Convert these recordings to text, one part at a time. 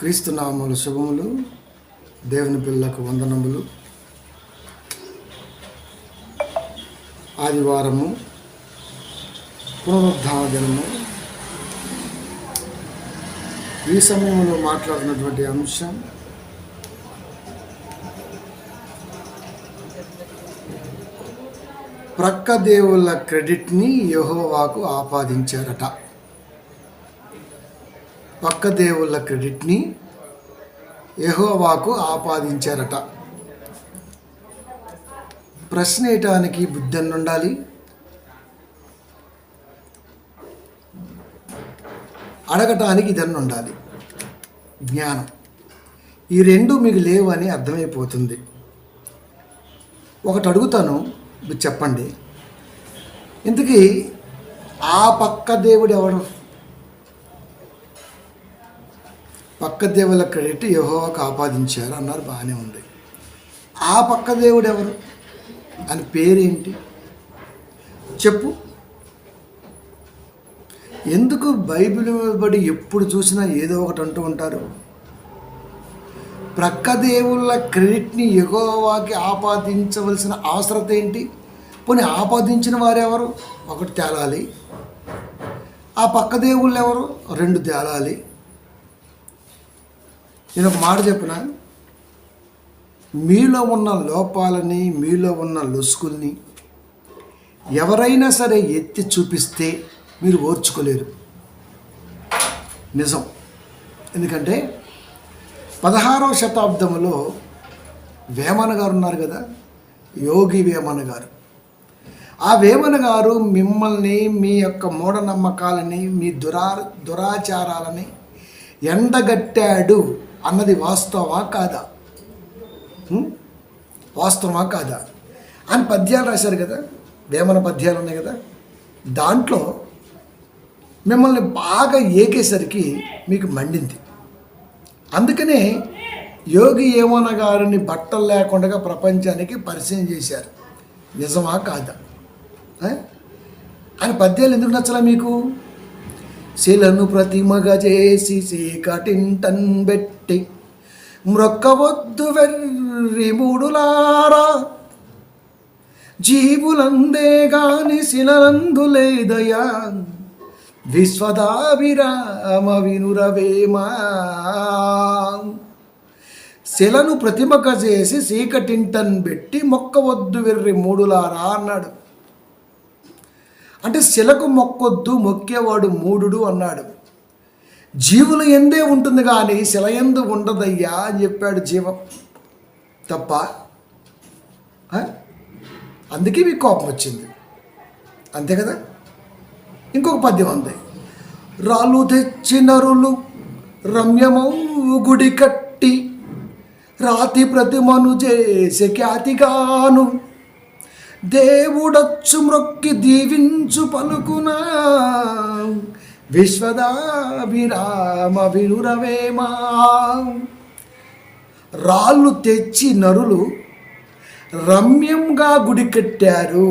క్రీస్తు నామములు శుభములు, దేవుని పిల్లలకు వందనములు. ఆదివారము, పునరుద్ధాన దినము. ఈ సమయంలో మాట్లాడినటువంటి అంశం ప్రక్క దేవుళ్ళ క్రెడిట్ని యెహోవాకు ఆపాదించారట. పక్క దేవుళ్ళ క్రెడిట్ని యెహోవాకు ఆపాదించారట. ప్రశ్న వేయటానికి బుద్ధి ఉండాలి, అడగటానికి ఇదన్న ఉండాలి, జ్ఞానం. ఈ రెండు మీకు లేవు అని అర్థమైపోతుంది. ఒకటి అడుగుతాను, మీరు చెప్పండి. ఇంతకీ ఆ పక్క దేవుడు ఎవరు? పక్క దేవుల క్రెడిట్ యెహోవాకు ఆపాదించారు అన్నారు, బాగానే ఉంది. ఆ పక్క దేవుడు ఎవరు? అని పేరేంటి చెప్పు. ఎందుకు బైబిల్ బడి ఎప్పుడు చూసినా ఏదో ఒకటి అంటూ ఉంటారు? ప్రక్క దేవుళ్ళ క్రెడిట్ని యెహోవాకి ఆపాదించవలసిన అవసరం ఏంటి? పోనీ ఆపాదించిన వారెవరు? ఒకటి తేలాలి. ఆ పక్క దేవుళ్ళు ఎవరు? రెండు తేలాలి. నేను ఒక మాట చెప్పిన, మీలో ఉన్న లోపాలని, మీలో ఉన్న లొసుకుల్ని ఎవరైనా సరే ఎత్తి చూపిస్తే మీరు ఓర్చుకోలేరు. నిజం. ఎందుకంటే 16వ శతాబ్దంలో వేమన గారు ఉన్నారు కదా, యోగి వేమన గారు. ఆ వేమన గారు మిమ్మల్ని, మీ యొక్క మూఢనమ్మకాలని, మీ దురాచారాలని ఎండగట్టాడు అన్నది వాస్తవా కాదా? వాస్తవా కాదా అని పద్యాలు రాశారు కదా, వేమన పద్యాలు ఉన్నాయి కదా. దాంట్లో మిమ్మల్ని బాగా ఏకేసరికి మీకు మండింది. అందుకనే యోగి వేమన గారిని బట్టలు లేకుండా ప్రపంచానికి పరిచయం చేశారు. నిజమా కాదా అని పద్యాలు ఎందుకు నచ్చలా మీకు? శిలను ప్రతిమగా చేసి చీకటింటన్ బెట్టి మ్రొక్కవద్దు వెర్రి మూడులారా, జీవులందే గాని శిలలందు లేదయా, విశ్వదాభిరామ వినురవేమా. శిలను ప్రతిమగా చేసి చీకటింటన్ బెట్టి మొక్కవద్దు వెర్రి మూడులారా అన్నాడు. అంటే శిలకు మొక్కొద్దు, మొక్కేవాడు మూఢుడు అన్నాడు. జీవులు ఎందే ఉంటుంది కానీ శిల ఎందు ఉండదయ్యా అని చెప్పాడు. జీవం తప్ప. అందుకే మీకు కోపం వచ్చింది, అంతే కదా. ఇంకొక పద్యం ఉంది. రాళ్ళు తెచ్చి నరులు రమ్యమౌ గుడి కట్టి రాతి ప్రతిమను చేసే ఖ్యాతిగాను, దేవుడచ్చు మ్రొక్కి దీవించు పలుకునా, విశ్వదాభిరామ వినురవేమా. రాళ్ళు తెచ్చి నరులు రమ్యంగా గుడి కట్టారు,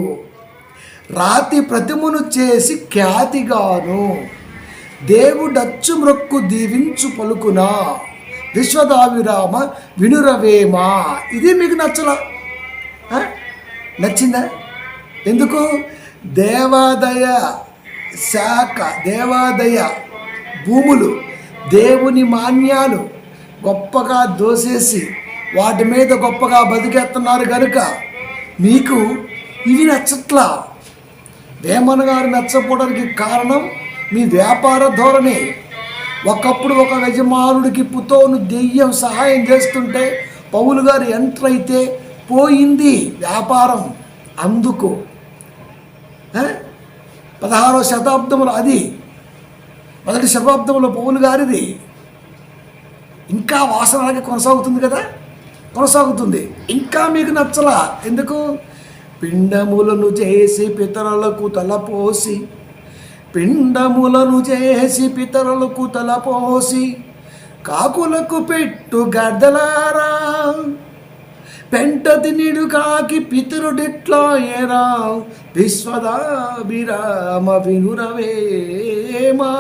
రాతి ప్రతిమను చేసి ఖ్యాతిగాను, దేవుడచ్చు మ్రొక్కు దీవించు పలుకునా, విశ్వదాభిరామ వినురవేమా. ఇది మీకు నచ్చలా? నచ్చిందా? ఎందుకు? దేవాదయ శాఖ, దేవాదయ భూములు, దేవుని మాన్యాలు గొప్పగా దోసేసి వాటి మీద గొప్పగా బతికేస్తున్నారు కనుక మీకు ఇవి నచ్చట్లా. వేమన గారు నచ్చపోవడానికి కారణం మీ వ్యాపార ధోరణి. ఒకప్పుడు ఒక యజమానుడికి పుతోను దెయ్యం సహాయం చేస్తుంటే పౌలు గారు ఎంటర్ అయితే పోయింది వ్యాపారం. అందుకు 16వ శతాబ్దంలో, అది 1వ శతాబ్దంలో పౌలు గారిది ఇంకా వాసన అలాగే కొనసాగుతుంది కదా, కొనసాగుతుంది. ఇంకా మీకు నచ్చలా. ఎందుకు? పిండములను చేసి పితరులకు తలపోసి, పిండములను చేసి పితరులకు తలపోసి, కాకులకు పెట్టు గద్దలారా, పెంట తినిడు కాకి పితరుడిట్లా ఏరా, విశ్వదాభిరామ వినురవేమా.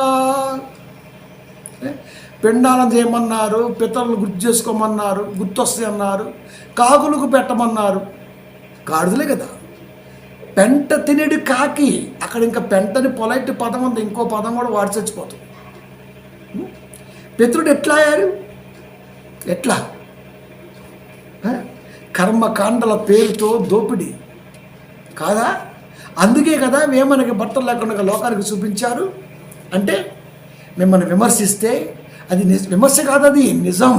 పిండాలను చేయమన్నారు, పితరులు గుర్తు చేసుకోమన్నారు, గుర్తొస్తాయి అన్నారు, కాకులకు పెట్టమన్నారు. గాడిదలే కదా. పెంట తినేడు కాకి, అక్కడ ఇంకా పెంటని పొలైట్ పదం ఉంది, ఇంకో పదం కూడా వాడి చచ్చిపోతుంది. పితరుడు ఎట్లా అయ్యారు? ఎట్లా? కర్మకాండల పేరుతో దోపిడీ కాదా? అందుకే కదా వేమనకి బట్టలు లేకుండా లోకానికి చూపించారు. అంటే మిమ్మల్ని విమర్శిస్తే అది విమర్శ కాదు, అది నిజం.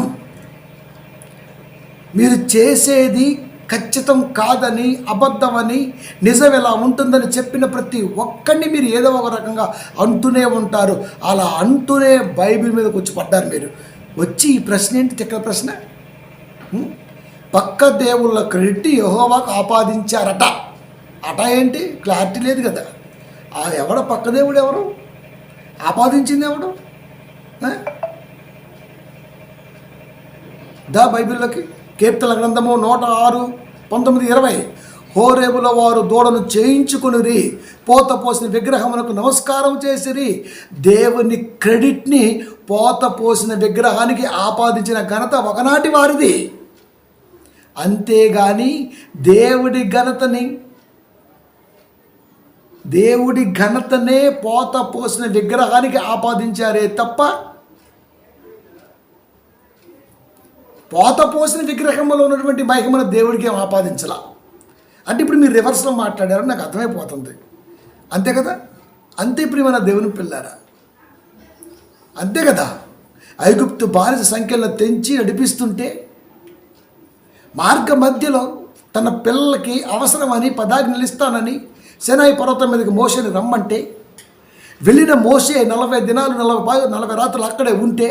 మీరు చేసేది ఖచ్చితం కాదని, అబద్ధమని, నిజం ఎలా ఉంటుందని చెప్పిన ప్రతి ఒక్కరిని మీరు ఏదో ఒక రకంగా అంటూనే ఉంటారు. అలా అంటూనే బైబిల్ మీదకి వచ్చి పడ్డారు మీరు. వచ్చి ఈ ప్రశ్న ఏంటి? తిక్క ప్రశ్న. పక్క దేవుళ్ళ క్రెడిట్ యెహోవాకు ఆపాదించారట. అట ఏంటి? క్లారిటీ లేదు కదా. ఎవడ పక్క దేవుడు? ఎవరు ఆపాదించింది? ఎవడు? బైబిల్లోకి కీర్తన గ్రంథము 106:19-20. హోరేబుల వారు దూడను చేయించుకుని పోత పోసిన విగ్రహములకు నమస్కారం చేసిరి. దేవుని క్రెడిట్ని పోత పోసిన విగ్రహానికి ఆపాదించిన ఘనత ఒకనాటి వారిది. అంతేగాని దేవుడి ఘనతనే పోత పోసిన విగ్రహానికి ఆపాదించారే తప్ప పోత పోసిన విగ్రహంలో ఉన్నటువంటి మహిమను దేవుడికి ఏం ఆపాదించాల. అంటే ఇప్పుడు మీరు రివర్స్లో మాట్లాడారని నాకు అర్థమైపోతుంది. అంతే కదా? అంతే ప్రియమైన దేవుని పిల్లారా, అంతే కదా. ఐగుప్తు బానిస సంఖ్యలో తెంచి నడిపిస్తుంటే మార్గ మధ్యలో తన పిల్లలకి అవసరమని పదాజ్ఞలు ఇస్తానని సినాయి పర్వతం మీదకి మోషేని రమ్మంటే వెళ్ళిన మోషే 40 దినాలు 40 రాత్రులు అక్కడే ఉంటే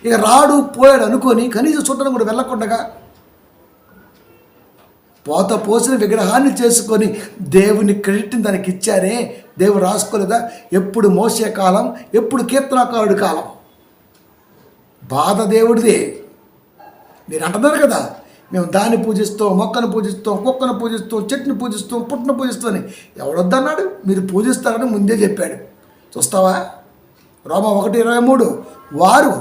ఇక రాడు పోయాడు అనుకొని కనీసం చుట్టను కూడా వెళ్ళకుండగా పోత పోసిన విగ్రహాన్ని చేసుకొని దేవుని క్రెడిట్ని దానికి ఇచ్చారే. దేవుడు రాసుకోలేదా? ఎప్పుడు మోసే కాలం, ఎప్పుడు కీర్తనాకారుడి కాలం. బాధ దేవుడిదే. మీరు అంటున్నారు కదా, మేము దాన్ని పూజిస్తాం, మొక్కను పూజిస్తాం, కుక్కను పూజిస్తాం, చెట్టుని పూజిస్తాం, పుట్టను పూజిస్తాం అని. ఎవడొద్దన్నాడు? మీరు పూజిస్తారని ముందే చెప్పాడు. చూస్తావా? రోమా 1:23. వారు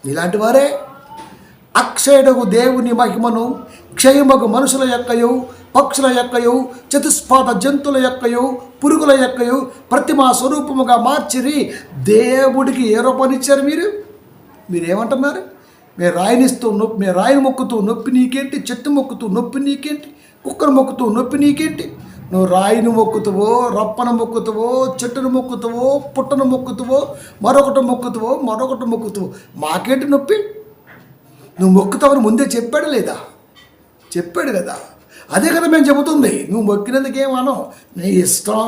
ఇలాంటి వారే అక్షయుడగు దేవుని మహిమను క్షయమగు మనుషుల యొక్కయు, పక్షుల యొక్కయు, చతుష్పాద జంతువుల యొక్కయు, పురుగుల యొక్కయు ప్రతిమా స్వరూపముగా మార్చిరి. దేవుడికి ఏ రూపాన్నిచ్చారు? మీరేమంటున్నారు? మేము రాయిని మొక్కుతూ నొప్పి నీకేంటి? చెట్టు మొక్కుతూ నొప్పి నీకేంటి? కుక్కను మొక్కుతూ నొప్పి నీకేంటి? నువ్వు రాయిని మొక్కుతావో, రప్పను మొక్కుతావో, చెట్టును మొక్కుతావో, పుట్టను మొక్కుతావో, మరొకటి మొక్కుతావో, మాకేంటి నొప్పి? నువ్వు మొక్కుతావని ముందే చెప్పాడు లేదా? చెప్పాడు కదా. అదే కదా మేము చెబుతుంది. నువ్వు మొక్కినందుకేమనో, నీ ఇష్టం.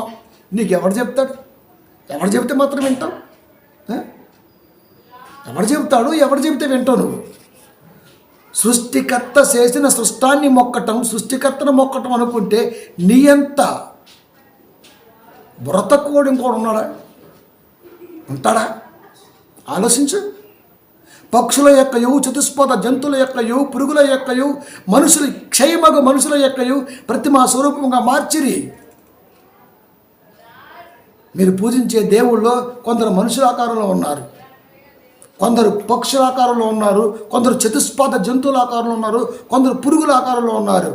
నీకు ఎవడు చెప్తాడు? ఎవడు చెబితే మాత్రం వింటావు? ఎవడు చెబుతాడు? ఎవడు చెబితే వింటావు నువ్వు? సృష్టికర్త చేసిన సృష్టాన్ని మొక్కటం, సృష్టికర్తను మొక్కటం అనుకుంటే నీ ఎంత బ్రతకోడు ఇంకోడు ఉంటాడా? ఆలోచించు. పక్షుల యొక్కయు, చతుష్పద జంతువుల యొక్కయు, పురుగుల యొక్కయు, క్షయమగు మనుషుల యొక్కయు ప్రతిమా స్వరూపంగా మార్చిరి. మీరు పూజించే దేవుళ్ళలో కొందరు మనుషుల ఆకారంలో ఉన్నారు, కొందరు పక్షుల ఆకారంలో ఉన్నారు, కొందరు చతుష్పాద జంతువుల ఆకారంలో ఉన్నారు, కొందరు పురుగుల ఆకారంలో ఉన్నారు.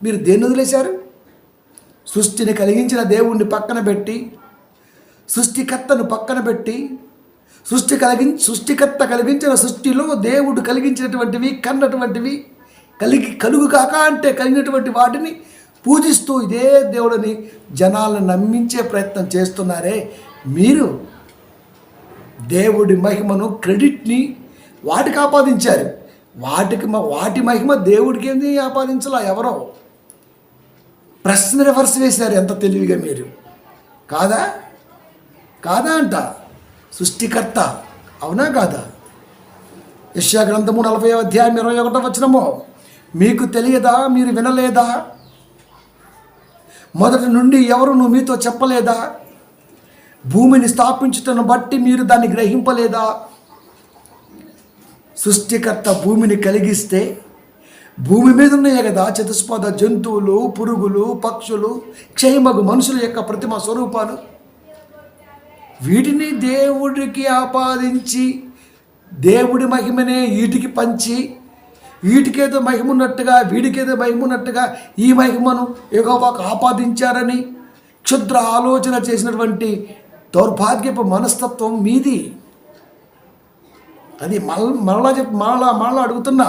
మీరు దేన్ని వదిలేశారు? సృష్టిని కలిగించిన దేవుణ్ణి పక్కన పెట్టి, సృష్టికర్తను పక్కన పెట్టి, సృష్టికర్త కలిగించిన సృష్టిలో దేవుడు కలిగించినటువంటివి, కన్నటువంటివి, కలుగు కాక అంటే కలిగినటువంటి వాటిని పూజిస్తూ ఇదే దేవుడిని జనాలను నమ్మించే ప్రయత్నం చేస్తున్నారే. మీరు దేవుడి మహిమను, క్రెడిట్ని వాటికి ఆపాదించారు. వాటి మహిమ దేవుడికి ఏంది ఆపాదించలా? ఎవరో ప్రశ్న రివర్స్ వేశారు. ఎంత తెలివిగా మీరు! కాదా అంట సృష్టికర్త. అవునా కాదా? యెషయా గ్రంథము 40:21. మీకు తెలియదా? మీరు వినలేదా? మొదటి నుండి ఎవరు మీతో చెప్పలేదా? భూమిని స్థాపించుటను బట్టి మీరు దాన్ని గ్రహింపలేదా? సృష్టికర్త భూమిని కలిగిస్తే భూమి మీద ఉన్నాయే కదా చతుష్పద జంతువులు, పురుగులు, పక్షులు, క్షయమగు మనుషుల యొక్క ప్రతిమ స్వరూపాలు. వీటిని దేవుడికి ఆపాదించి దేవుడి మహిమనే వీటికి పంచి వీటికేదో మహిమ ఉన్నట్టుగా వీడికేదో మహిమ ఉన్నట్టుగా ఈ మహిమను యెహోవాకు ఆపాదించారని క్షుద్ర ఆలోచన చేసినటువంటి దౌర్భాగ్యపు మనస్తత్వం మీది. అది మరలా అడుగుతున్నా,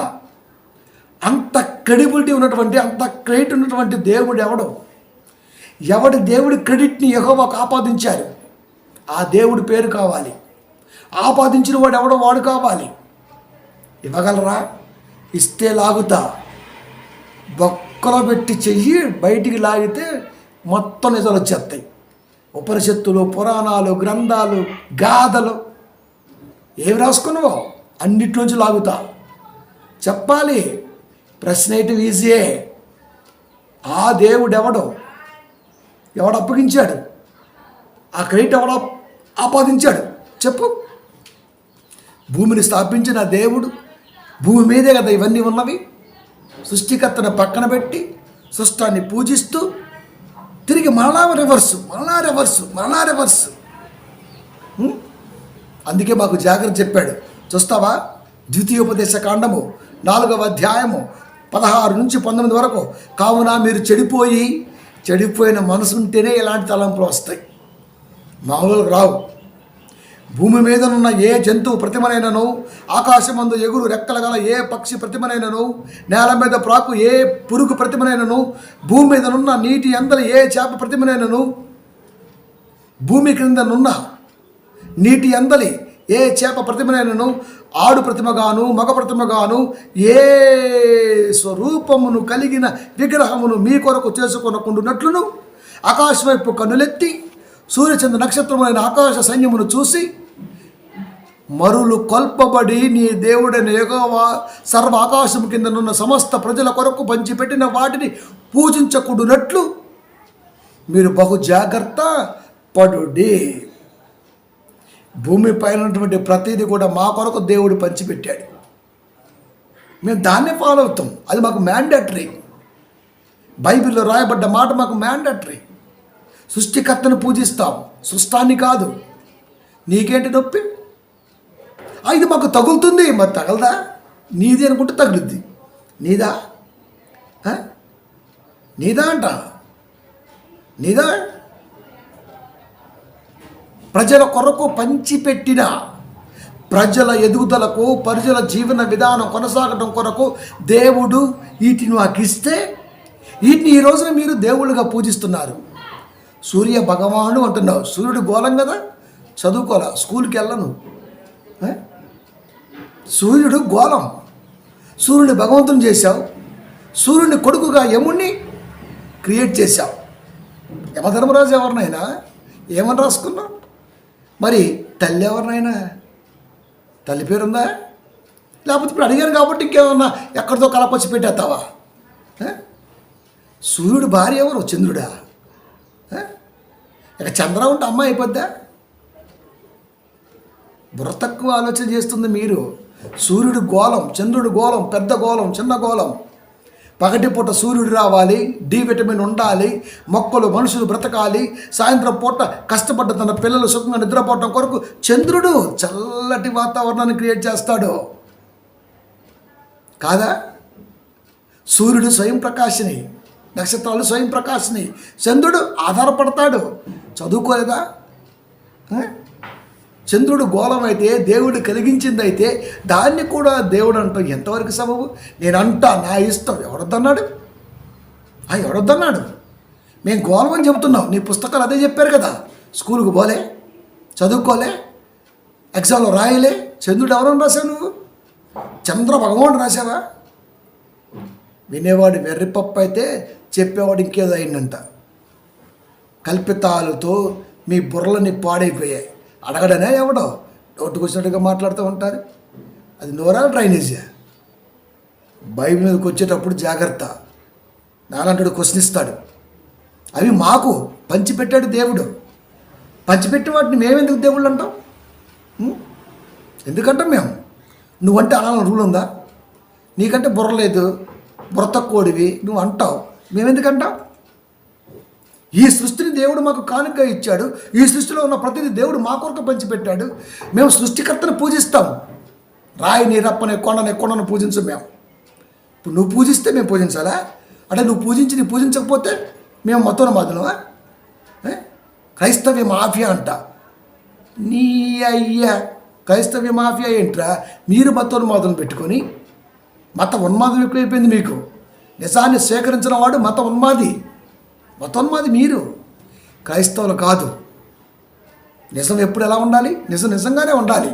అంత క్రెడిబిలిటీ ఉన్నటువంటి అంత క్రెడిట్ ఉన్నటువంటి దేవుడు ఎవడి దేవుడి క్రెడిట్ని యెహోవాకు ఆపాదించారు, ఆ దేవుడి పేరు కావాలి. ఆపాదించిన వాడు ఎవడో వాడు కావాలి. ఇవ్వగలరా? ఇస్తే లాగుతా. బొక్కలో పెట్టి చెయ్యి బయటికి లాగితే మొత్తం నిజాలు వచ్చేస్తాయి. ఉపనిషత్తులు, పురాణాలు, గ్రంథాలు, గాథలు ఏమి రాసుకున్నావో అన్నిట్లోంచి లాగుతా. చెప్పాలి. ప్రశ్న ఏంటి? ఈజీయే. ఆ దేవుడు ఎవడు అప్పగించాడు? ఆ క్రెడిట్ ఎవడ ఆపాదించాడు? చెప్పు. భూమిని స్థాపించిన దేవుడు, భూమి మీదే కదా ఇవన్నీ ఉన్నవి. సృష్టికర్తను పక్కన పెట్టి సృష్టాన్ని పూజిస్తూ తిరిగి మరలా రివర్స్. అందుకే మాకు జాగ్రత్త చెప్పాడు. చూస్తావా? ద్వితీయోపదేశ కాండము 4వ అధ్యాయము 16 నుంచి 19 వరకు. కావున మీరు చెడిపోయిన మనసు ఉంటేనే ఇలాంటి తలంపులు వస్తాయి, మామూలుగా రావు. భూమి మీదనున్న ఏ జంతువు ప్రతిమనైనను, ఆకాశమందు ఎగురు రెక్కల గల ఏ పక్షి ప్రతిమనైనను, నేల మీద ప్రాకు ఏ పురుగు ప్రతిమనైనను, భూమి మీదనున్న నీటి అందరి ఏ చేప ప్రతిమనైనను, భూమి క్రిందనున్న నీటి అందలి ఏ చేప ప్రతిమనైనను, ఆడు ప్రతిమగాను మగ ప్రతిమగాను ఏ స్వరూపమును కలిగిన విగ్రహమును మీ కొరకు చేసుకొనకుండునట్లును, ఆకాశం వైపు కన్నులెత్తి సూర్యచంద్ర నక్షత్రములైన ఆకాశ సైన్యమును చూసి మరులు కొల్పబడి నీ దేవుడైన యెహోవా సర్వ ఆకాశం కిందనున్న సమస్త ప్రజల కొరకు పంచిపెట్టిన వాటిని పూజించకూడనట్లు మీరు బహు జాగ్రత్త పడుడి. భూమి పైన ఉన్నటువంటి ప్రతిదీ కూడా మా కొరకు దేవుడు పంచిపెట్టాడు. మేము దాన్నే ఫాలో అవుతాం. అది మాకు మ్యాండేటరీ. బైబిల్లో రాయబడ్డ మాట మాకు మ్యాండేటరీ. సృష్టికర్తను పూజిస్తాం, సృష్టాన్ని కాదు. నీకేంటి నొప్పి? ఇది మాకు తగులుతుంది. మరి తగలదా? నీది అనుకుంటే తగులుద్ది. నీదా అంట. నీదా? ప్రజల కొరకు పంచిపెట్టిన, ప్రజల ఎదుగుదలకు, ప్రజల జీవన విధానం కొనసాగడం కొరకు దేవుడు వీటిని మాకు ఇస్తే వీటిని ఈ రోజున మీరు దేవుళ్ళుగా పూజిస్తున్నారు. సూర్య భగవానుడు అంటున్నావు. సూర్యుడు గోళం కదా, చదువుకోలే, స్కూల్కి వెళ్ళను. సూర్యుడు గోళం. సూర్యుని భగవంతుని చేశావు. సూర్యుని కొడుకుగా యముణ్ణి క్రియేట్ చేశావు. యమధర్మరాజు ఎవరినైనా ఏమని రాసుకున్నావు? మరి తల్లి ఎవరినైనా తల్లి పేరుందా? లేకపోతే ఇప్పుడు అడిగాను కాబట్టి ఇంకేమన్నా ఎక్కడితో కలపచ్చి పెట్టేస్తావా? సూర్యుడు భార్య ఎవరు? చంద్రుడా? ఇక చంద్ర ఉంటే అమ్మ అయిపోద్దా? బుర్ర తక్కువ ఆలోచన చేస్తుంది మీరు. సూర్యుడు గోళం, చంద్రుడు గోళం, పెద్ద గోళం, చిన్న గోళం. పగటిపూట సూర్యుడు రావాలి, డి విటమిన్ ఉండాలి, మొక్కలు మనుషులు బ్రతకాలి. సాయంత్రం పూట కష్టపడ్డ తన పిల్లలు సుఖంగా నిద్రపోవటం కొరకు చంద్రుడు చల్లటి వాతావరణాన్ని క్రియేట్ చేస్తాడు కాదా? సూర్యుడు స్వయం ప్రకాశిని, నక్షత్రాలు స్వయం ప్రకాశిని. చంద్రుడు ఆధారపడతాడు. చదువుకోలేదా? చంద్రుడు గోళం అయితే, దేవుడు కలిగించిందైతే దాన్ని కూడా దేవుడు అంటాం ఎంతవరకు సబబు? నేను అంటా, నా ఇష్టం. ఎవడొద్దన్నాడు? మేము గోళం అని చెబుతున్నాం. నీ పుస్తకాలు అదే చెప్పారు కదా. స్కూల్కి పోలే, చదువుకోలే, ఎగ్జామ్లో రాయలే. చంద్రుడు ఎవరని రాశావు నువ్వు? చంద్ర భగవానుడు రాశావా? వినేవాడు వెర్రిపప్పు అయితే చెప్పేవాడు ఇంకేదో అయిందంట. కల్పితాలతో మీ బుర్రలని పాడైపోయాయి. అడగడనే ఎవడో నోటుకొచ్చినట్టుగా మాట్లాడుతూ ఉంటారు. అది నోరా డ్రైనేజా? బైబిల్ మీదకి వచ్చేటప్పుడు జాగ్రత్త. నాలంటాడు క్వశ్చన్ ఇస్తాడు. అవి మాకు పంచిపెట్టాడు దేవుడు. పంచిపెట్టిన వాటిని మేమెందుకు దేవుళ్ళు అంటాం? ఎందుకంటాం మేము? నువ్వంటే అనాలని రూల్ ఉందా? నీకంటే బుర్ర లేదు, బుర్ర తక్కువడివి, నువ్వు అంటావు. మేమెందుకంటాం? ఈ సృష్టిని దేవుడు మాకు కానుక ఇచ్చాడు. ఈ సృష్టిలో ఉన్న ప్రతిదీ దేవుడు మా కొరకు పంచిపెట్టాడు. మేము సృష్టికర్తను పూజిస్తాం. రాయిని, రప్పని, కొండను పూజించం మేము. ఇప్పుడు నువ్వు పూజిస్తే మేము పూజించాలా? అంటే నువ్వు పూజించి నీ పూజించకపోతే మేము మతోన్మాదులమా? క్రైస్తవ్య మాఫియా అంట. నీ అయ్యా క్రైస్తవ్య మాఫియా ఏంట్రా? మీరు మతోన్మాదులను పెట్టుకొని మత ఉన్మాదం ఎక్కువైపోయింది మీకు. నిజాన్ని స్వీకరించిన వాడు మతోన్మాది మీరు, క్రైస్తవులు కాదు. నిజం ఎప్పుడు ఎలా ఉండాలి? నిజంగానే ఉండాలి.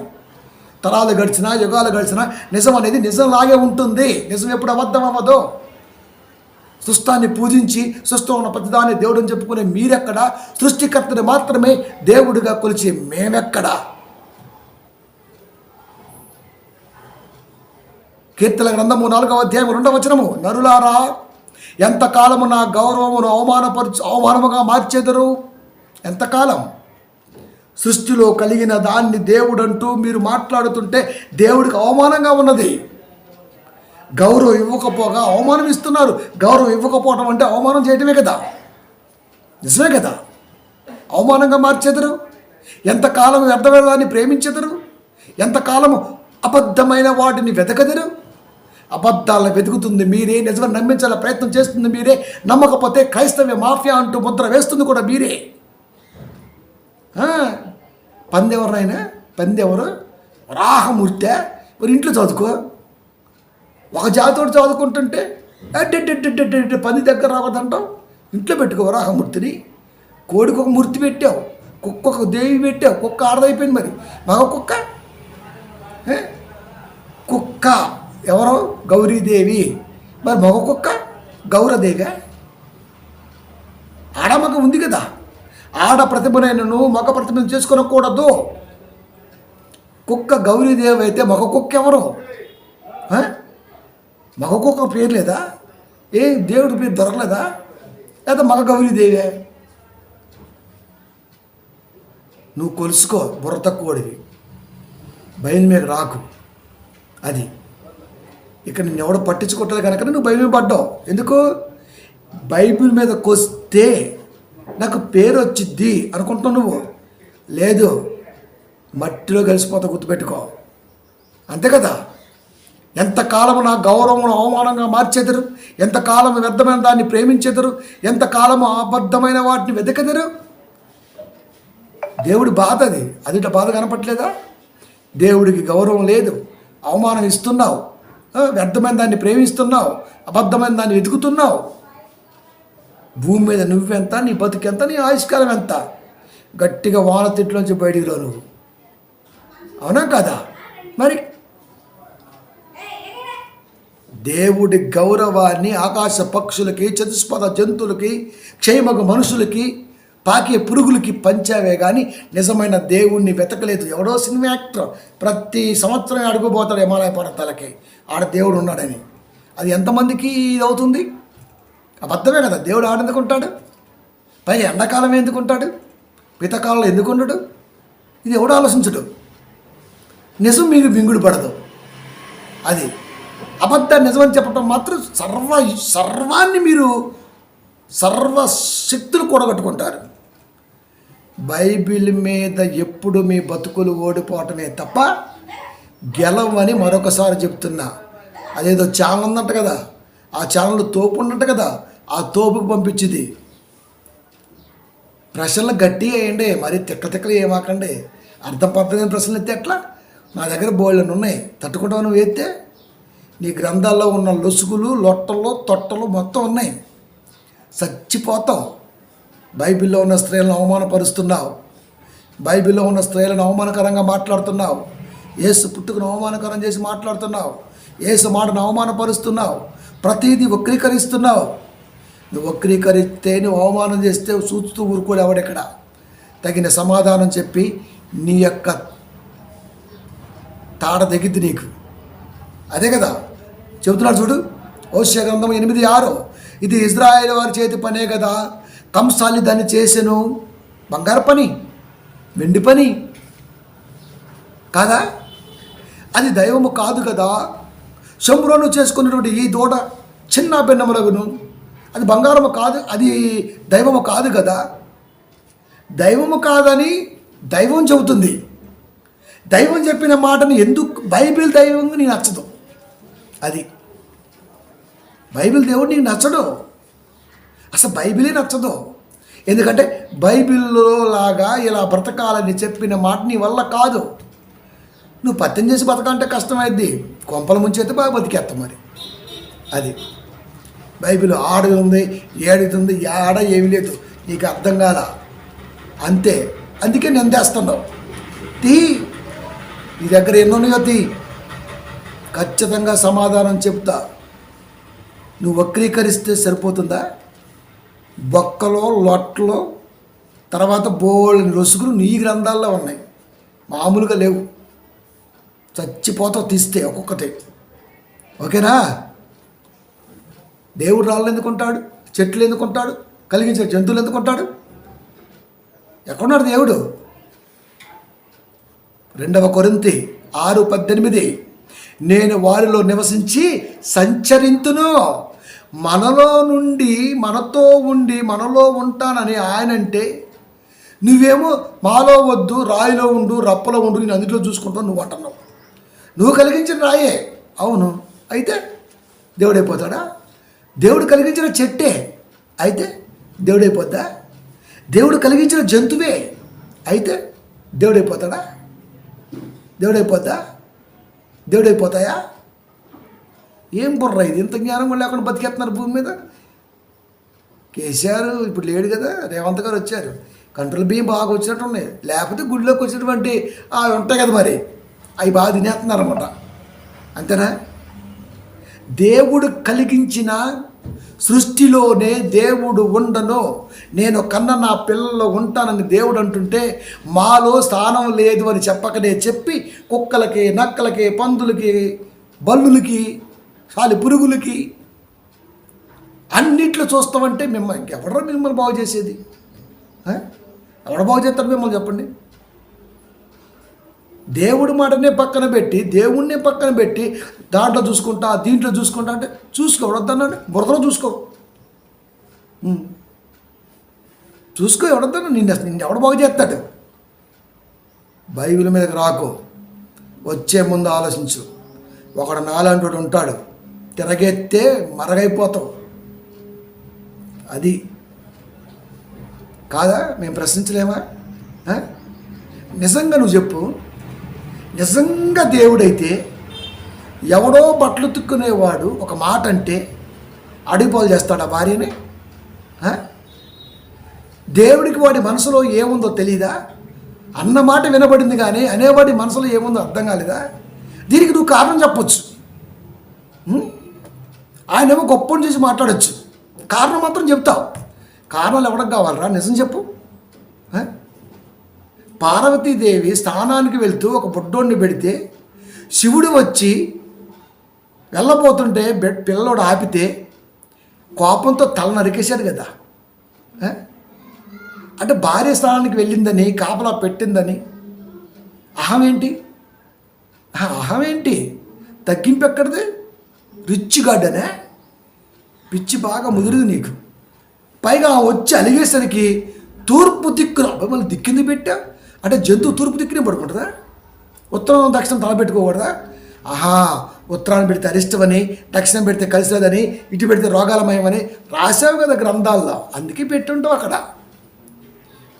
తరాలు గడిచినా, యుగాలు గడిచినా నిజం అనేది నిజంలాగే ఉంటుంది. నిజం ఎప్పుడు అబద్ధం అవ్వదు. సృష్టాన్ని పూజించి సృష్టిలో ఉన్న ప్రతిదాన్ని దేవుడిని చెప్పుకునే మీరెక్కడ? సృష్టికర్తని మాత్రమే దేవుడిగా కొలిచి మేమెక్కడా? కీర్తన గ్రంథము 4వ అధ్యాయం 2వ వచనము, నరులారా ఎంతకాలము నా గౌరవమును అవమానముగా మార్చెదరు? ఎంతకాలం? సృష్టిలో కలిగిన దాన్ని దేవుడంటూ మీరు మాట్లాడుతుంటే దేవుడికి అవమానంగా ఉన్నది. గౌరవం ఇవ్వకపోగా అవమానం ఇస్తున్నారు. గౌరవం ఇవ్వకపోవడం అంటే అవమానం చేయటమే కదా, నిజమే కదా. అవమానంగా మార్చెదరు. ఎంతకాలం వ్యర్థమైన దాన్ని ప్రేమించెదరు? ఎంతకాలము అబద్ధమైన వాటిని వెతకదరు? అబద్ధాలను వెతుకుతుంది మీరే, నిజంగా నమ్మించాల ప్రయత్నం చేస్తుంది మీరే. నమ్మకపోతే క్రైస్తవ్య మాఫియా అంటూ ముద్ర వేస్తుంది కూడా మీరే. పందెవరైనా పందెవరు? వరాహమూర్తి. మరి ఇంట్లో చదువుకో. ఒక జాతోడు చదువుకుంటుంటే పంది దగ్గర రావద్దంటావు. ఇంట్లో పెట్టుకో వరాహమూర్తిని. కోడికి ఒక మూర్తి పెట్టావు, కుక్క ఒక దేవి పెట్టావు. కుక్క ఆడదైపోయింది. మరి మగ కుక్క ఎవరో? గౌరీదేవి. మరి మగ కుక్క గౌరదేవి. ఆడమగ ఉంది కదా. ఆడ ప్రతిభనైనను మగ ప్రతిభను చేసుకొనకూడదు. కుక్క గౌరీదేవి అయితే మగ కుక్క ఎవరు? మగ కుక్క పేరు లేదా? దేవుడి పేరు దొరకలేదా? లేదా మగ గౌరీదేవే? నువ్వు కొలుసుకో, బుర్ర తక్కువడివి, భయం మీద రాకు. అది ఇక్కడ నిన్ను ఎవడో పట్టించుకోవట్లేదు కనుక నువ్వు భయం పడ్డావు. ఎందుకు? బైబిల్ మీదకి వస్తే నాకు పేరు వచ్చిద్ది అనుకుంటున్నావు నువ్వు. లేదు, మట్టిలో కలిసిపోతా, గుర్తుపెట్టుకో. అంతే కదా. ఎంతకాలము నా గౌరవమును అవమానంగా మార్చెదరు? ఎంతకాలము వ్యర్థమైన దాన్ని ప్రేమించెదరు? ఎంతకాలము అబద్ధమైన వాటిని వెతకెదరు? దేవుడి బాధ అది. అది బాధ కనపట్లేదా? దేవుడికి గౌరవం లేదు, అవమానం ఇస్తున్నావు, వ్యర్థమైన దాన్ని ప్రేమిస్తున్నావు, అబద్ధమైన దాన్ని వెతుకుతున్నావు. భూమి మీద నువ్వెంత, నీ బతుకెంత, నీ ఆయుష్కాలం ఎంత? గట్టిగా వాన తిట్లోంచి బయటికి రా నువ్వు. అవునా కదా? మరి దేవుడి గౌరవాన్ని ఆకాశ పక్షులకి, చతుష్పద జంతువులకి, క్షయమగు మనుషులకి, పాకే పురుగులకి పంచావే కానీ నిజమైన దేవుణ్ణి వెతకలేదు. ఎవడో సినిమా యాక్టర్ ప్రతి సంవత్సరం అడుగుపోతాడు హిమాలయ పర్వతాలకి, ఆడ దేవుడు ఉన్నాడని. అది ఎంతమందికి ఇది అవుతుంది? అబద్ధమే కదా. దేవుడు ఆడెందుకుంటాడు? పైగా ఎండాకాలం ఎందుకుంటాడు? పితకాలంలో ఎందుకుంటాడు? ఇది ఎవడు ఆలోచించడు. నిజం మీకు మింగుడు పడదు. అది అబద్ధాన్ని నిజమని చెప్పడం మాత్రం సర్వాన్ని మీరు సర్వశక్తులు కూడగట్టుకుంటారు. బైబిల్ మీద ఎప్పుడు మీ బతుకులు ఓడిపోవటమే తప్ప గెలవని మరొకసారి చెప్తున్నా. అదేదో ఛానల్ ఉందంట కదా, ఆ ఛానల్ తోపు ఉన్నట్టు కదా, ఆ తోపుకు పంపించింది. ప్రశ్నలు గట్టిగా వేయండి, మరి తిక్కలు ఏమాకండి. అర్థం పద్ధతి ప్రశ్నలు ఎత్తే ఎట్లా? నా దగ్గర బోళ్ళని ఉన్నాయి, తట్టుకుంటావు. నువ్వు ఎత్తే నీ గ్రంథాల్లో ఉన్న లొసుగులు, లొట్టలు, తొట్టలు మొత్తం ఉన్నాయి. చచ్చిపోతావు. బైబిల్లో ఉన్న స్త్రీలను అవమానపరుస్తున్నావు. బైబిల్లో ఉన్న స్త్రీలను అవమానకరంగా మాట్లాడుతున్నావు. యేసు పుట్టుకను అవమానకరం చేసి మాట్లాడుతున్నావు. యేసు మాటను అవమానపరుస్తున్నావు. ప్రతిదీ వక్రీకరిస్తున్నావు. నువ్వు వక్రీకరిస్తే, నువ్వు అవమానం చేస్తే చూస్తూ ఊరుకోడు ఎవడెక్కడ. తగిన సమాధానం చెప్పి నీ యొక్క తాడ తెగిద్ది నీకు. అదే కదా చెబుతున్నాడు చూడు, హోషేయ గ్రంథం 8:6. ఇది ఇజ్రాయేల్ వారి చేతి పనే కదా, కంసాలి దాన్ని చేసెను. బంగారు పని, వెండి పని కాదా? అది దైవము కాదు కదా. శంభులోను చేసుకున్నటువంటి ఈ దూడ చిన్న భిన్నములగును, అది బంగారము కాదు, అది దైవము కాదు కదా. దైవము కాదని దైవం చెబుతుంది. దైవం చెప్పిన మాటని ఎందుకు బైబిల్ దైవంగా నీకు నచ్చదు. అది బైబిల్ దేవుడు నీకు నచ్చడు, అసలు బైబిలే నచ్చదు. ఎందుకంటే బైబిల్లో లాగా ఇలా బ్రతకాలని చెప్పిన మాట నీ వల్ల కాదు. నువ్వు పత్యం చేసి బతకాలంటే కష్టమైద్ది, కొంపల ముంచైతే బాగా బతికేస్తాం. మరి అది బైబిల్ ఆడుంది ఏడుతుంది, ఆడ ఏమి లేదు, నీకు అర్థం కాదా అంతే. అందుకే నిందేస్తున్నావు. తీ, నీ దగ్గర ఎన్నోనిగా తీ, ఖచ్చితంగా సమాధానం చెప్తా. నువ్వు వక్రీకరిస్తే సరిపోతుందా? బొక్కలో లొట్టలో తర్వాత బోల్ని రొసుగులు నీ గ్రంథాల్లో ఉన్నాయి, మామూలుగా లేవు. చచ్చిపోతావు తీస్తే ఒక్కొక్కటి. ఓకేనా? దేవుడు రాళ్ళు ఎందుకుంటాడు, చెట్లు ఎందుకుంటాడు, కలిగించే జంతువులు ఎందుకుంటాడు? ఎక్కడున్నాడు దేవుడు? 2 కొరింథీ 6:18 నేను వారిలో నివసించి సంచరింతును, మనలో నుండి మనతో ఉండి మనలో ఉంటానని ఆయనంటే, నువ్వేమో మాలో వద్దు రాయిలో ఉండు రప్పలో ఉండు నేను అందులో చూసుకుంటావు నువ్వు అంటున్నావు. నువ్వు కలిగించిన రాయే, అవును, అయితే దేవుడైపోతాడా? దేవుడు కలిగించిన చెట్టే అయితే దేవుడైపోద్దా? దేవుడు కలిగించిన జంతువే అయితే దేవుడైపోతాడా? దేవుడైపోద్దా? దేవుడైపోతాయా? ఏం బుర్ర ఇది? ఇంత జ్ఞానం కూడా లేకుండా బతికేస్తున్నారు భూమి మీద. కేసీఆర్ ఇప్పుడు లేడు కదా, రేవంత్ గారు వచ్చారు, కంట్రోల్ బియ్యం బాగా వచ్చినట్టు ఉన్నాయి. లేకపోతే గుడిలోకి వచ్చినటువంటి అవి ఉంటాయి కదా, మరి అవి బాగా తినేస్తున్నారు అన్నమాట. అంతేనా? దేవుడు కలిగించిన సృష్టిలోనే దేవుడు ఉండను, నేను కన్న నా పిల్లల్లో ఉంటానని దేవుడు అంటుంటే, మాలో స్థానం లేదు అని చెప్పకనే చెప్పి కుక్కలకి నక్కలకి పందులకి బల్లులకి సాలి పురుగులకి అన్నిట్లో చూస్తామంటే మిమ్మల్ని బాగు చేసేది? ఎవడ బాగు చేస్తాడు మిమ్మల్ని చెప్పండి? దేవుడి మాటనే పక్కన పెట్టి దేవుణ్ణే పక్కన పెట్టి దాంట్లో చూసుకుంటా దీంట్లో చూసుకుంటా అంటే ఎవడొద్దన్నాడు? బురదలో చూసుకో ఎవడొద్దన్నా? నిన్ను ఎవడ బాగు చేస్తాడు? బైబిల్ మీదకి రాకు, వచ్చే ముందు ఆలోచించు. ఒకడు నాలంటోడు ఉంటాడు, తిరగెత్తే మరగైపోతావు. అది కాదా? మేము ప్రశ్నించలేమా? నిజంగా నువ్వు చెప్పు, నిజంగా దేవుడైతే ఎవడో బట్టలు తుక్కునేవాడు ఒక మాట అంటే అడిగిపోలు చేస్తాడు ఆ భార్యని? దేవుడికి వాడి మనసులో ఏముందో తెలీదా? అన్న మాట వినబడింది కానీ అనేవాడి మనసులో ఏముందో అర్థం కాలేదా? దీనికి నువ్వు కారణం చెప్పొచ్చు, ఆయనేమో గొప్పని చేసి మాట్లాడచ్చు, కారణం మాత్రం చెప్తావు. కారణాలు ఎవరికి కావాలరా? నిజం చెప్పు. పార్వతీదేవి స్నానానికి వెళ్తూ ఒక బుడ్డోడిని పెడితే శివుడు వచ్చి వెళ్ళబోతుంటే పిల్లలోడు ఆపితే కోపంతో తల నరికేశాడు కదా. అంటే భార్య స్నానానికి వెళ్ళిందని కాపలా పెట్టిందని అహమేంటి? అహమేంటి? తగ్గింపు ఎక్కడిది? రిచ్ గార్డనే పిచ్చి బాగా ముదిరింది నీకు. పైగా వచ్చి అలిగేసరికి తూర్పు దిక్కున మళ్ళీ దిక్కింది పెట్టా అంటే జంతువు తూర్పు దిక్కునే పడుకుంటుందా? ఉత్తరం దక్షిణం తలపెట్టుకోకూడదా? ఉత్తరాన్ని పెడితే అరిష్టమని, దక్షిణం పెడితే కలిసిలేదని, ఇటు పెడితే రోగాలమయమని రాసావు కదా గ్రంథాల్లో, అందుకే పెట్టుంటావు అక్కడ.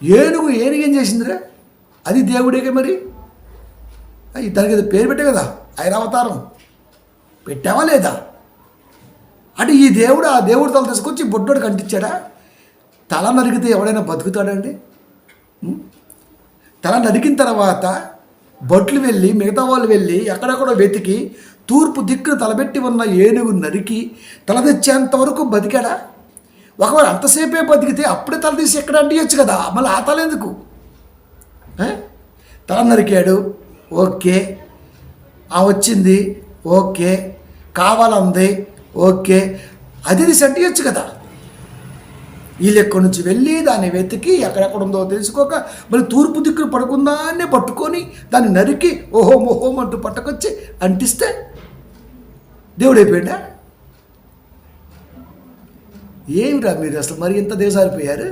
ఏనుగు ఏం చేసిందిరా? అది దేవుడికే మరి. దానికి ఏదో పేరు పెట్టే కదా, ఐరావతారం పెట్టావా లేదా? అంటే ఈ దేవుడు ఆ దేవుడి తల తీసుకొచ్చి బొడ్డోడు కంటించాడా? తల నరికితే ఎవడైనా బతుకుతాడండి? తల నరికిన తర్వాత బొట్లు వెళ్ళి మిగతా వాళ్ళు వెళ్ళి ఎక్కడెక్కడో వెతికి తూర్పు దిక్కును తలబెట్టి ఉన్న ఏనుగు నరికి తల తెచ్చేంత వరకు బతికాడా? ఒకవేళ అంతసేపే బతికితే అప్పుడే తల తీసి ఎక్కడ అంటియచ్చు కదా, మళ్ళీ ఆ తల ఎందుకు? తల నరికాడు, ఓకే, వచ్చింది, ఓకే, కావాలంది, ఓకే, అది తీసి అంటియచ్చు కదా. వీళ్ళు ఎక్కడి నుంచి వెళ్ళి దాన్ని వెతికి ఎక్కడెక్కడ ఉందో తెలుసుకోక మళ్ళీ తూర్పు దిక్కును పడుకుందాన్నే పట్టుకొని దాన్ని నరికి ఓహోం అంటూ పట్టుకొచ్చి అంటిస్తే దేవుడైపోయాడా? ఏమిరా మీరు అసలు మరి ఇంత దేశారిపోయారు?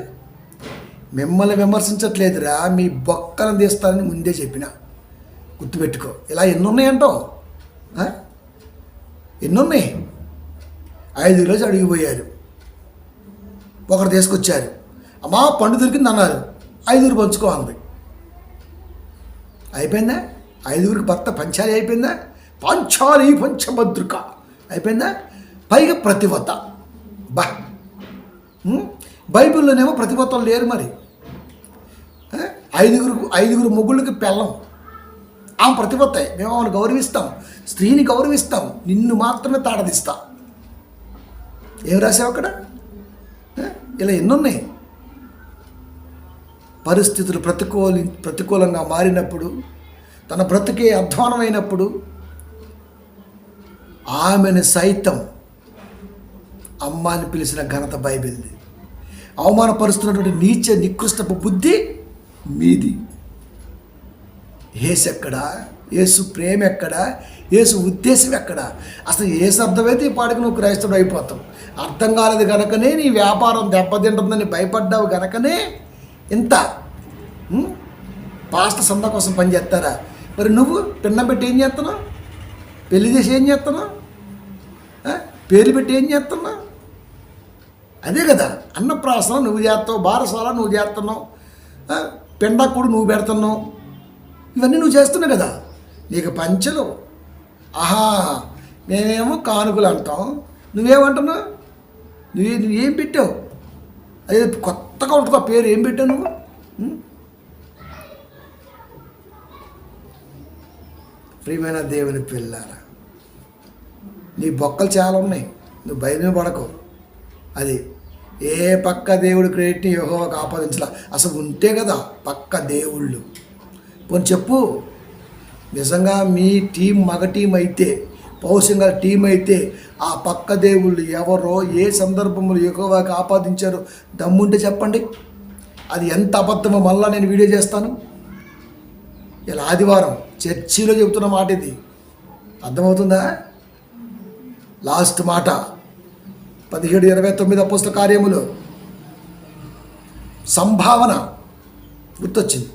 మిమ్మల్ని విమర్శించట్లేదురా, మీ బొక్కలను తీస్తానని ముందే చెప్పిన. గుర్తుపెట్టుకో. ఇలా ఎన్ని ఉన్నాయంటావు? ఎన్ని ఉన్నాయి? 5 రోజు అడిగిపోయారు, ఒకరు తీసుకొచ్చారు, అమ్మా పండు దొరికింది అన్నారు, 5 పంచుకో అంది. అయిపోయిందా? 5 భర్త పంచాలి అయిపోయిందా? పంచాలి పంచభద్రిక అయిపోయిందా? పైగా ప్రతివత. బా, బైబిల్లోనేమో ప్రతివతలు లేరు. మరి 5 మొగుళ్ళకి పెళ్ళం, ఆమె ప్రతివత. మేము ఆమెను గౌరవిస్తాం, స్త్రీని గౌరవిస్తాం, నిన్ను మాత్రమే తాడదిస్తాం. ఏం రాసావు అక్కడ? ఇలా ఎన్నున్నాయి. పరిస్థితులు ప్రతికూలంగా మారినప్పుడు, తన బ్రతుకే అధ్వానమైనప్పుడు ఆమెను సైతం అమ్మ అని పిలిచిన ఘనత బైబిల్ది. అవమానపరుస్తున్నటువంటి నీచ నికృష్టపు బుద్ధి మీది. యేసు ఎక్కడా? యేసు ప్రేమ ఎక్కడా? యేసు ఉద్దేశం ఎక్కడా? అసలు యేసు అర్థమైతే ఈ పాటికి నువ్వు క్రైస్తవుడు అయిపోతావు. అర్థం కాలేదు కనుకనే నీ వ్యాపారం దెబ్బతింటుందని భయపడ్డావు కనుకనే ఇంత పాస్టర్ సంద కోసం పని చేస్తారా? మరి నువ్వు పిన్నం పెట్టి ఏం చేస్తున్నావు? పెళ్లి చేసి ఏం చేస్తున్నావు? పేర్లు పెట్టి ఏం చేస్తున్నావు? అదే కదా, అన్నప్రాసన నువ్వు చేస్తావు, బారసాల నువ్వు చేస్తున్నావు, పిండాకుడు నువ్వు పెడుతున్నావు, ఇవన్నీ నువ్వు చేస్తున్నావు కదా. నీకు పంచలు, ఆహా మేమేమో కానుకలు అంటాం, నువ్వేమంటున్నావు? నువ్వేం పెట్టావు? అదే కొత్తగా ఉంటుంది ఆ పేరు, ఏం పెట్టావు నువ్వు? ప్రియమైన దేవుని పిల్లారా, నీ బొక్కలు చాలా ఉన్నాయి, నువ్వు భయమే పడకు. అది ఏ పక్క దేవుడు క్రెడిట్ని యెహోవాకు ఆపాదించలా. అసలు ఉంటే కదా పక్క దేవుళ్ళు. పోనీ చెప్పు, నిజంగా మీ టీం మగ టీం అయితే, పౌరుషంగా టీం అయితే, ఆ పక్క దేవుళ్ళు ఎవరో ఏ సందర్భంలో యెహోవాకు ఆపాదించారో దమ్ముంటే చెప్పండి. అది ఎంత అబద్ధమో మళ్ళా నేను వీడియో చేస్తాను. ఇలా ఆదివారం చర్చిలో చెబుతున్న మాట ఇది, అర్థమవుతుందా? లాస్ట్ మాట 17:29 అపోస్తల కార్యములు సంభావన గుర్తొచ్చింది.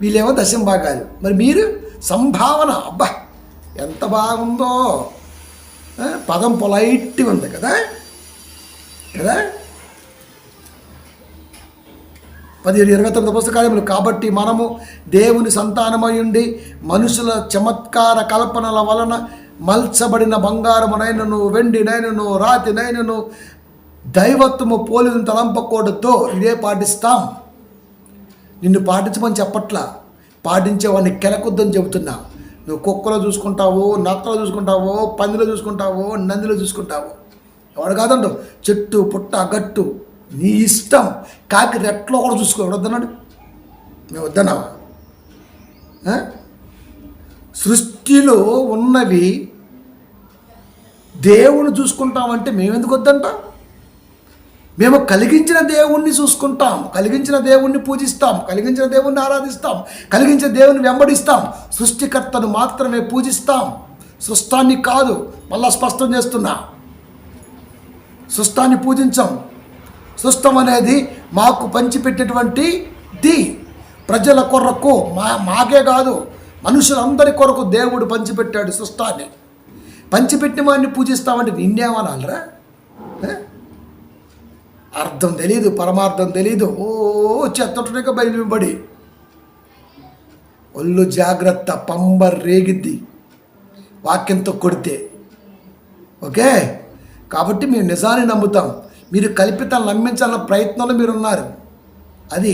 వీళ్ళేమో దశమ భాగాలు, మరి మీరు సంభావన. అబ్బా ఎంత బాగుందో, పదం పొలైట్గా ఉంది కదా కదా. 17:29 పుస్తకాలములు. కాబట్టి మనము దేవుని సంతానమై ఉండి మనుషుల చమత్కార కల్పనల వలన మల్చబడిన బంగారమునైనను వెండినైనను రాతినైనను దైవత్వము పోలిన తలంపకూడతో ఇదే పాటిస్తాం. నిన్ను పాటించమని చెప్పట్లా, పాటించేవాడిని కెలకొద్దని చెబుతున్నా. నువ్వు కుక్కలో చూసుకుంటావో, నక్కలో చూసుకుంటావో, పందిలో చూసుకుంటావో, నందిలో చూసుకుంటావో, ఎవడు కాదండు. చెట్టు పుట్ట గట్టు నీ ఇష్టం. కాకి రెట్లో కూడా చూసుకో, వద్దన్నాడు. మేము వద్దన్నావా? సృష్టిలో ఉన్నవి దేవుని చూసుకుంటామంటే మేమెందుకు వద్దంటాం? మేము కలిగించిన దేవుణ్ణి చూసుకుంటాం, కలిగించిన దేవుణ్ణి పూజిస్తాం, కలిగించిన దేవుణ్ణి ఆరాధిస్తాం, కలిగించిన దేవుని వెంబడిస్తాం. సృష్టికర్తను మాత్రమే పూజిస్తాం, సృష్టాన్ని కాదు. మళ్ళా స్పష్టం చేస్తున్నా, సృష్టాన్ని పూజించాం. సృష్టం అనేది మాకు పంచిపెట్టేటువంటిది, ప్రజల కొరకు, మాకే కాదు మనుషులందరి కొరకు దేవుడు పంచిపెట్టాడు సృష్టాన్ని. పంచిపెట్టిన వాడిని పూజిస్తామంటే నిన్నేమనాలరా? అర్థం తెలీదు, పరమార్థం తెలీదు. చెత్తగా బయలుబడి ఒళ్ళు జాగ్రత్త, పంబర్ రేగిద్ది వాక్యంతో కొడితే. ఓకే, కాబట్టి మేము నిజాన్ని నమ్ముతాం, మీరు కల్పితాలు నమ్మించాలన్న ప్రయత్నంలో మీరు ఉన్నారు. అది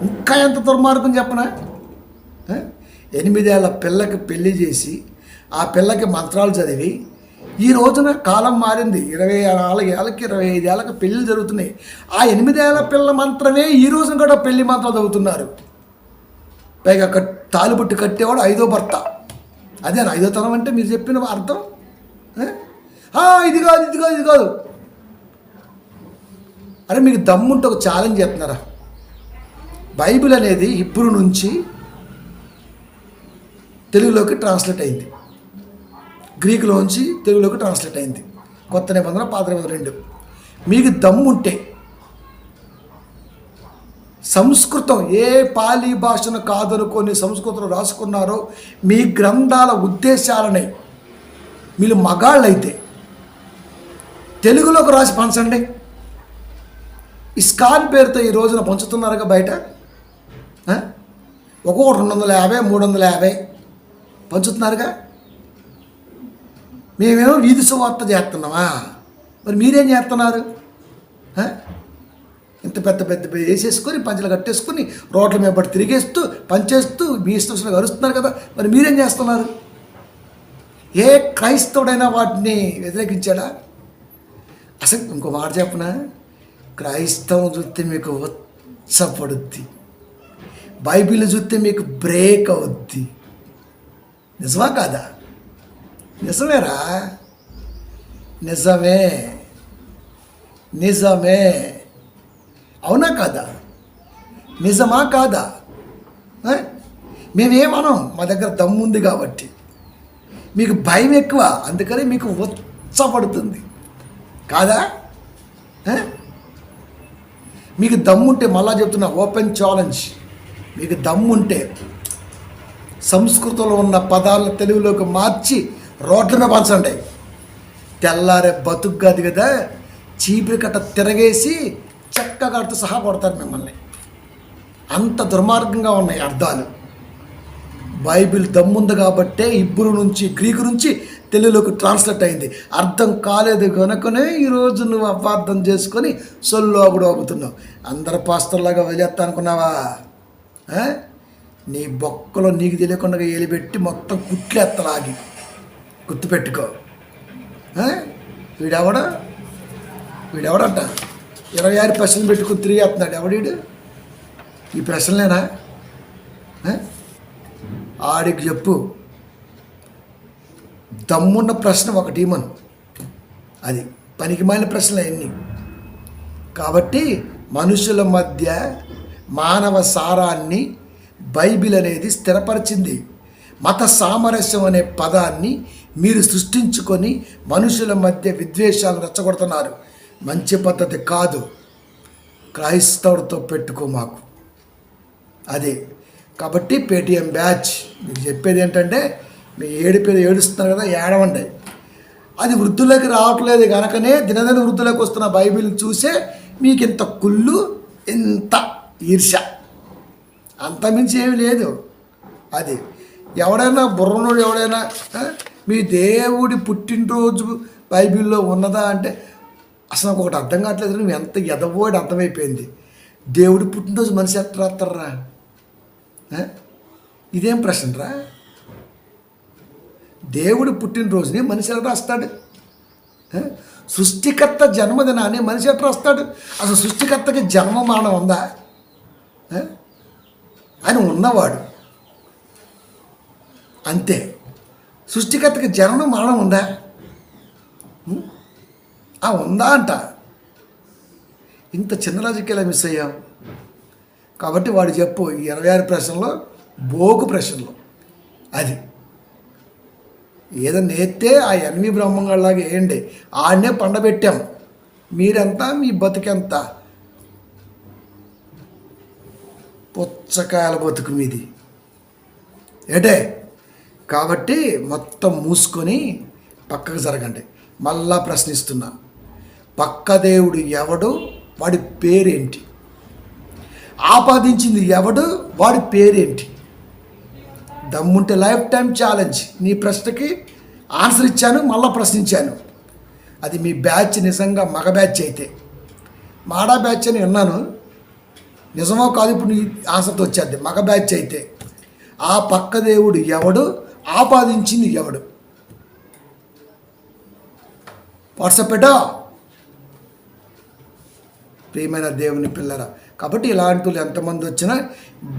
ఇంకా ఎంత దుర్మార్గం చెప్పనా? 8 ఏళ్ల పిల్లకి పెళ్లి చేసి ఆ పిల్లకి మంత్రాలు చదివి, ఈ రోజున కాలం మారింది, 24 ఏళ్ళకి 25 ఏళ్ళకి పెళ్ళిళ్ళు జరుగుతున్నాయి. ఆ 8 ఏళ్ల పిల్ల మంత్రమే ఈ రోజున కూడా పెళ్లి మంత్రాలు చదువుతున్నారు. పైగా తాలిబుట్టు కట్టేవాడు 5వ భర్త. అదే 5వ తరం అంటే మీరు చెప్పిన అర్థం. ఇది కాదు, ఇది కాదు, ఇది కాదు. అరే మీకు దమ్ముంటే ఒక ఛాలెంజ్ చేస్తున్నారా? బైబిల్ అనేది హీబ్రూ నుంచి తెలుగులోకి ట్రాన్స్లేట్ అయింది, గ్రీకులోంచి తెలుగులోకి ట్రాన్స్లేట్ అయింది. కొత్త నిబంధన, పాత నిబంధన 2. మీకు దమ్ముంటే సంస్కృతం ఏ పాలీ భాషను కాదనుకొని సంస్కృతంలో రాసుకున్నారో మీ గ్రంథాల ఉద్దేశాలని మీరు మగాళ్ళైతే తెలుగులోకి రాసి పంచండి. ఇస్కాన్ పేరుతో ఈ రోజున పంచుతున్నారుగా బయట, ఒక్కొక్క 250 350 పంచుతున్నారుగా. మేమేమో వీధి సువార్త చేస్తున్నామా? మరి మీరేం చేస్తున్నారు? ఇంత పెద్ద పెద్ద వేసేసుకొని పంచలు కట్టేసుకొని రోడ్ల మీద పడి తిరిగేస్తూ పంచేస్తూ మీ ఇష్టం అరుస్తున్నారు కదా. మరి మీరేం చేస్తున్నారు? ఏ క్రైస్తవుడైనా వాటిని వ్యతిరేకించాడా? అసలు ఇంకో మాట చెప్పనా, క్రైస్తవం చూస్తే మీకు ఉత్సపడుద్ది, బైబిల్ చూస్తే మీకు బ్రేక్ అవుద్ది. నిజమా కాదా? నిజమేరా, నిజమే నిజమే, అవునా కాదా? నిజమా కాదా? మేమేమనం, మా దగ్గర దమ్ముంది కాబట్టి. మీకు భయం ఎక్కువ, అందుకని మీకు ఉత్సపడుతుంది కాదా? మీకు దమ్ముంటే, మళ్ళా చెప్తున్నా, ఓపెన్ ఛాలెంజ్, మీకు దమ్ముంటే సంస్కృతంలో ఉన్న పదాలను తెలుగులోకి మార్చి రోడ్ల మీద పంచండి. తెల్లారే బతుకు కాదు కదా, చీపిరి కట్ట తిరగేసి చెక్కగాడితో సహా కొడతారు మిమ్మల్ని. అంత దుర్మార్గంగా ఉన్నాయి అర్థాలు. బైబిల్ దమ్ముంది కాబట్టే ఇబ్బరు నుంచి, గ్రీకు నుంచి తెలుగులోకి ట్రాన్స్లేట్ అయింది. అర్థం కాలేదు కనుకనే ఈరోజు నువ్వు అపార్థం చేసుకొని సొల్లోగుడు అవుతున్నావు. అందరు పాస్తర్లాగా వదిలేస్తా అనుకున్నావా? నీ బొక్కలో నీకు తెలియకుండా ఏలిపెట్టి మొత్తం కుట్లేత్తలాగి గుర్తుపెట్టుకో. వీడెవడంట 26 ప్రశ్నలు పెట్టుకుని తిరిగేస్తున్నాడు. ఎవడీడు? ఈ ప్రశ్నలేనా? ఆడికి చెప్పు, దమ్మున్న ప్రశ్న ఒకటి మనం, అది పనికిమాలిన ప్రశ్నలు అన్నీ. కాబట్టి మనుషుల మధ్య మానవ సారాన్ని బైబిల్ అనేది స్థిరపరిచింది. మత సామరస్యం అనే పదాన్ని మీరు సృష్టించుకొని మనుషుల మధ్య విద్వేషాలు రెచ్చగొడుతున్నారు. మంచి పద్ధతి కాదు. క్రైస్తవుడితో పెట్టుకో మాకు, అదే. కాబట్టి పేటీఎం బ్యాచ్ మీకు చెప్పేది ఏంటంటే, మీ ఏడుస్తున్నారు కదా, ఏడవండి. అది వృద్ధులకు రావట్లేదు కనుకనే దినదిన వృద్ధులకు వస్తున్న బైబిల్ చూసే మీకు ఇంత కుళ్ళు, ఇంత ఈర్ష, అంతమించి ఏమి లేదు. అది ఎవడైనా బుర్రనోడు ఎవడైనా మీ దేవుడి పుట్టినరోజు బైబిల్లో ఉన్నదా అంటే అసలు నాకు ఒకటి అర్థం కావట్లేదు. నువ్వు ఎంత ఎదవోడి అర్థమైపోయింది. దేవుడి పుట్టినరోజు మనిషి ఎట్లా రాస్తారా? ఇదేం ప్రశ్నరా? దేవుడి పుట్టినరోజుని మనిషి ఎట్లా రాస్తాడు? సృష్టికర్త జన్మదినాన్ని మనిషి ఎట్లా రాస్తాడు? అసలు సృష్టికర్తకి జన్మ మానం ఉందా? ఆయన ఉన్నవాడు అంతే. సృష్టికర్తకి జననం మరణం ఉందా? ఉందా అంట. ఇంత చిన్న లాజిక్ ఎలా మిస్ అయ్యాం? కాబట్టి వాడు చెప్పు, ఈ 26 ప్రశ్నలో బోకు ప్రశ్నలు. అది ఏదన్నా ఎత్తే ఆ ఎన్వి బ్రహ్మంగాళ్ళలాగా వేయండి. ఆడనే పండబెట్టాం. మీరెంత, మీ బతుకెంత? పుచ్చకాయల బతుకు మీది ఏటే. కాబట్టి మొత్తం మూసుకొని పక్కకు జరగండి. మళ్ళా ప్రశ్నిస్తున్నా, పక్క దేవుడు ఎవడు, వాడి పేరేంటి? ఆపాదించింది ఎవడు, వాడి పేరేంటి? దమ్ముంటే లైఫ్ టైం ఛాలెంజ్. నీ ప్రశ్నకి ఆన్సర్ ఇచ్చాను, మళ్ళీ ప్రశ్నించాను. అది మీ బ్యాచ్ నిజంగా మగ బ్యాచ్ అయితే. మాడా బ్యాచ్ అని విన్నాను, నిజమో కాదు ఇప్పుడు నీ ఆన్సర్తో వచ్చేది. మగ బ్యాచ్ అయితే ఆ పక్క దేవుడు ఎవడు, ఆపాదించింది ఎవడు? వాట్సాప్ పెట్టా. ప్రియమైన దేవుని పిల్లరా, కాబట్టి ఇలాంటి వాళ్ళు ఎంతమంది వచ్చినా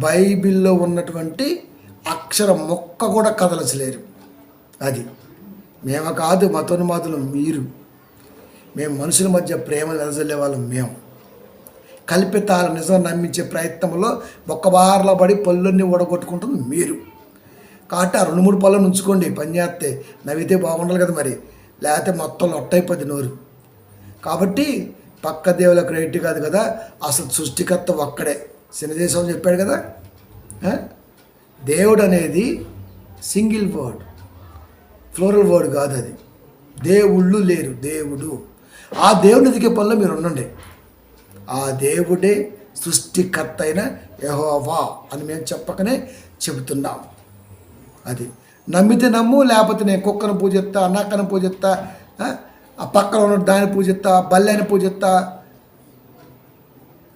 బైబిల్లో ఉన్నటువంటి అక్షరం మొక్క కూడా కదలచలేరు. అది మేము కాదు, మతోన్మాదులు మీరు. మేము మనుషుల మధ్య ప్రేమ వెదజల్లే వాళ్ళం. మేము కల్పితాల నిజం నమ్మించే ప్రయత్నంలో ఒక్కబార్లో పడి పళ్ళన్నీ ఊడగొట్టుకుంటుంది మీరు. కాబట్టి ఆ 2-3 పళ్ళను ఉంచుకోండి, పని చేస్తే నవ్వితే బాగుండాలి కదా మరి, లేకపోతే మొత్తం లొట్టయిపోద్ది నోరు. కాబట్టి పక్క దేవులకు రైట్ కాదు కదా, అసలు సృష్టికర్త ఒక్కడే. శనిదేశం చెప్పాడు కదా. దేవుడు అనేది సింగిల్ వర్డ్, ఫ్లోరల్ వర్డ్ కాదు అది. దేవుళ్ళు లేరు, దేవుడు. ఆ దేవుని దిగే పనిలో మీరు ఉండండి. ఆ దేవుడే సృష్టికర్త అయిన యెహోవా అని మేము చెప్పకనే చెబుతున్నాం. అది నమ్మితే నమ్ము, లేకపోతే నేను కుక్కను పూజిస్తా, నక్కను పూజిస్తా, ఆ పక్కన ఉన్న దాన్ని పూజిస్తా, బల్లాన్ని పూజిస్తా,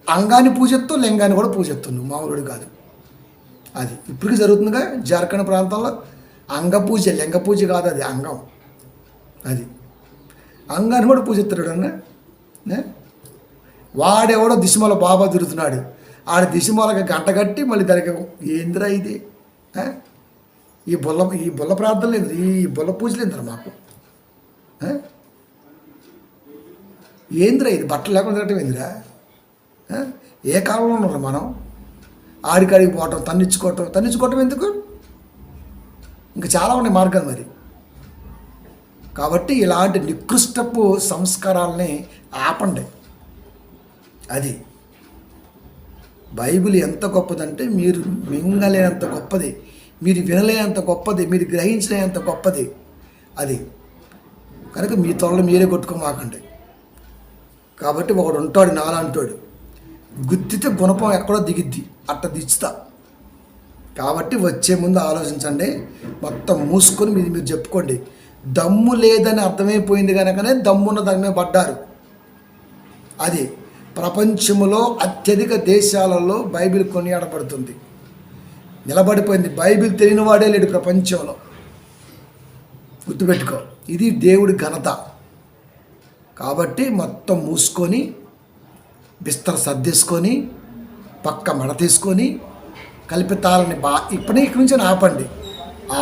అంగాన్ని పూజిస్తూ లింగాన్ని కూడా పూజిస్తాను. నువ్వు మామూలుడు కాదు. అది ఇప్పటికీ జరుగుతుందిగా జార్ఖండ్ ప్రాంతంలో. అంగ పూజ, లింగ పూజ కాదు, అది అంగం. అది అంగాన్ని కూడా పూజిస్తాడు అన్న. వాడెవడో దిశమల బాబా తిరుగుతున్నాడు. ఆడ దిశమలకి గంట కట్టి మళ్ళీ దానికి ఏందిరా ఇది, ఈ బుల్ల ప్రార్థనలు ఏంది, ఈ బుల్ల పూజలు ఏందిరా మాకు, ఏందిరా ఇది, బట్టలు లేకుండా తిరగటం ఏందిరా? ఏ కాలంలో ఉన్నారు మనం? ఆడికాడికి పోవటం, తన్నించుకోవటం ఎందుకు? ఇంకా చాలా ఉన్నాయి మార్గాలు మరి. కాబట్టి ఇలాంటి నికృష్టపు సంస్కారాలని ఆపండి. అది బైబిల్ ఎంత గొప్పదంటే మీరు మింగలేనంత గొప్పది, మీరు వినలేనంత గొప్పది, మీరు గ్రహించలేనంత గొప్పది అది. కనుక మీ తొడలు మీరే కొట్టుకోమాకండి. కాబట్టి ఒకడు ఉంటాడు నాలంటాడు, గుద్దితే గుణపం ఎక్కడో దిగిద్ది, అట్ట దిచ్చుతా. కాబట్టి వచ్చే ముందు ఆలోచించండి, మొత్తం మూసుకొని మీరు చెప్పుకోండి. దమ్ము లేదని అర్థమైపోయింది కనుకనే దమ్మున్న దాని మీద పడ్డారు. అది ప్రపంచంలో అత్యధిక దేశాలలో బైబిల్ కొనియాడబడుతుంది, నిలబడిపోయింది. బైబిల్ తెలియని వాడే లేడు ప్రపంచంలో, గుర్తుపెట్టుకో. ఇది దేవుడి ఘనత. కాబట్టి మొత్తం మూసుకొని బిస్తర సర్దేసుకొని పక్క మడ తీసుకొని కల్పితాలని ఇక్కడి నుంచి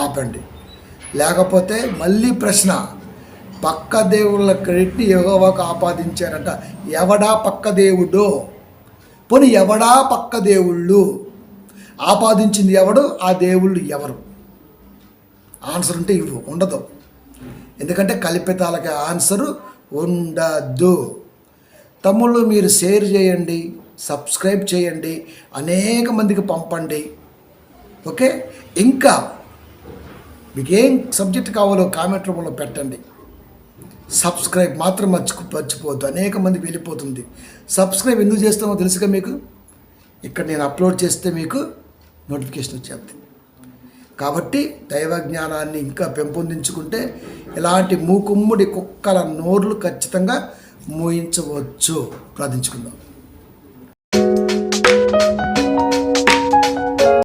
ఆపండి. లేకపోతే మళ్ళీ ప్రశ్న, పక్క దేవుళ్ళ క్రెడిట్ని యెహోవాకు ఆపాదించారంట. ఎవడా పక్క దేవుడో? పోనీ ఎవడా పక్క దేవుళ్ళు? ఆపాదించింది ఎవడు? ఆ దేవుళ్ళు ఎవరు? ఆన్సర్ ఉంటే ఇవ్వు, ఉండదు. ఎందుకంటే కల్పితాలకి ఆన్సరు ఉండదు. తమ్ముళ్ళు మీరు షేర్ చేయండి, సబ్స్క్రైబ్ చేయండి, అనేక మందికి పంపండి. ఓకే, ఇంకా మీకు ఏం సబ్జెక్ట్ కావాలో కామెంట్ రూపంలో పెట్టండి. సబ్స్క్రైబ్ మాత్రం మర్చిపోవద్దు, అనేక మందికి వెళ్ళిపోతుంది. సబ్స్క్రైబ్ ఎందుకు చేస్తామో తెలుసుగా మీకు. ఇక్కడ నేను అప్లోడ్ చేస్తే మీకు నోటిఫికేషన్ వచ్చేది. కాబట్టి దైవ జ్ఞానాన్ని ఇంకా పెంపొందించుకుంటే ఇలాంటి మూకుమ్ముడి కుక్కల నోర్లు ఖచ్చితంగా మూయించవచ్చు. ప్రార్థించుకుందాం.